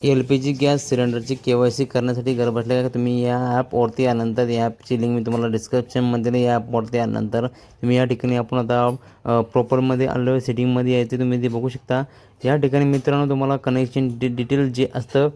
LPG gas सिलेंडरची KYC करण्यासाठी घर बसल्या तुम्ही या ॲपवरती आल्यानंतर या ॲपची लिंक मी तुम्हाला डिस्क्रिप्शनमध्ये दिली. या ॲपवरती आल्यानंतर तुम्ही या ठिकाणी आपण आता प्रॉपरमध्ये आलं सेटिंगमध्ये यायचे तुम्ही ते बघू शकता. या ठिकाणी मित्रांनो तुम्हाला कनेक्शन डिटेल जे असतं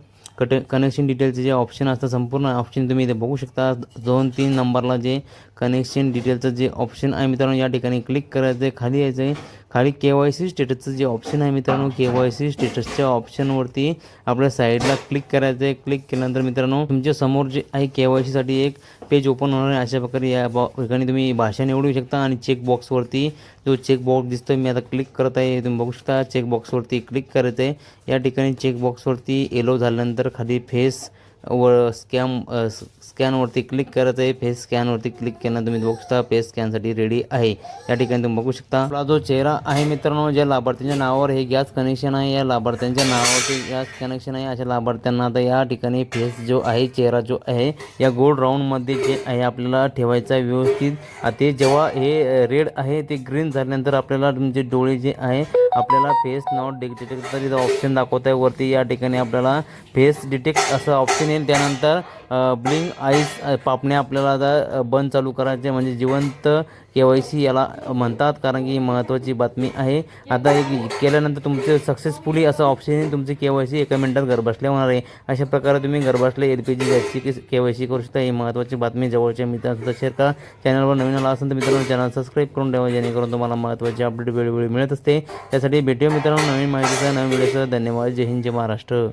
कनेक्शन डिटेलचे जे ऑप्शन असतं संपूर्ण ऑप्शन तुम्ही इथे बघू शकता. 2-3 नंबरला जे कनेक्शन डिटेलचं जे ऑप्शन आहे मित्रांनो या ठिकाणी क्लिक करायचं आहे. खाली यायचं आहे. खाली KYC स्टेटसचं जे ऑप्शन आहे मित्रांनो KYC स्टेटसच्या ऑप्शनवरती आपल्या साईडला क्लिक करायचं आहे. क्लिक केल्यानंतर मित्रांनो तुमच्या समोर जे आहे KYCसाठी एक पेज ओपन होणार आहे. अशा प्रकारे या ठिकाणी तुम्ही भाषा निवडू शकता आणि चेकबॉक्सवरती जो चेकबॉक्स दिसतोय मी आता क्लिक करत आहे तुम्ही बघू शकता. चेकबॉक्सवरती क्लिक करायचं आहे. या ठिकाणी चेकबॉक्सवरती येलो झाल्यानंतर खाली फेस व स्कॅनवरती क्लिक करायचं आहे. फेस स्कॅनवरती क्लिक केल्यानंतर तुम्ही बघू शकता फेस स्कॅनसाठी रेडी आहे. या ठिकाणी तुम्ही बघू शकता आपला जो चेहरा आहे मित्रांनो ज्या लाभार्थ्यांच्या नावावर हे गॅस कनेक्शन आहे या लाभार्थ्यांच्या नावावरती गॅस कनेक्शन आहे. अशा लाभार्थ्यांना आता या ठिकाणी फेस जो आहे चेहरा जो आहे या गोल राऊंडमध्ये जे आहे आपल्याला ठेवायचा व्यवस्थित. ते जेव्हा हे रेड आहे ते ग्रीन झाल्यानंतर आपल्याला तुमचे डोळे जे आहे आपल्याला फेस नॉट डिटेक्ट तरी ऑप्शन दाखवत आहे वरती. या ठिकाणी आपल्याला फेस डिटेक्ट असं ऑप्शन येईल. त्यानंतर ब्लिंक आईज पापण्या आपल्याला आता बंद चालू करायचे म्हणजे जिवंत KYC याला म्हणतात कारण की ही महत्त्वाची बातमी आहे. आता हे केल्यानंतर तुमचे सक्सेसफुली असं ऑप्शन येईल. तुमचे KYC 1 मिनिटात घरबसल्या होणार आहे. अशा प्रकारे तुम्ही घरबसल्या LPG गॅसची KYC करू शकता. ही महत्त्वाची बातमी जवळच्या मित्रांसुद्धा शेअर करा. चॅनलवर नवीन आला असेल तर मित्रांनो चॅनल सबस्क्राईब करून ठेवा जेणेकरून तुम्हाला महत्त्वाचे अपडेट वेळोवेळी मिळत असते. त्यासाठी भेटूया मित्रांनो नवीन माहितीचा नवीन व्हिडिओचा. धन्यवाद. जय हिंद जय महाराष्ट्र.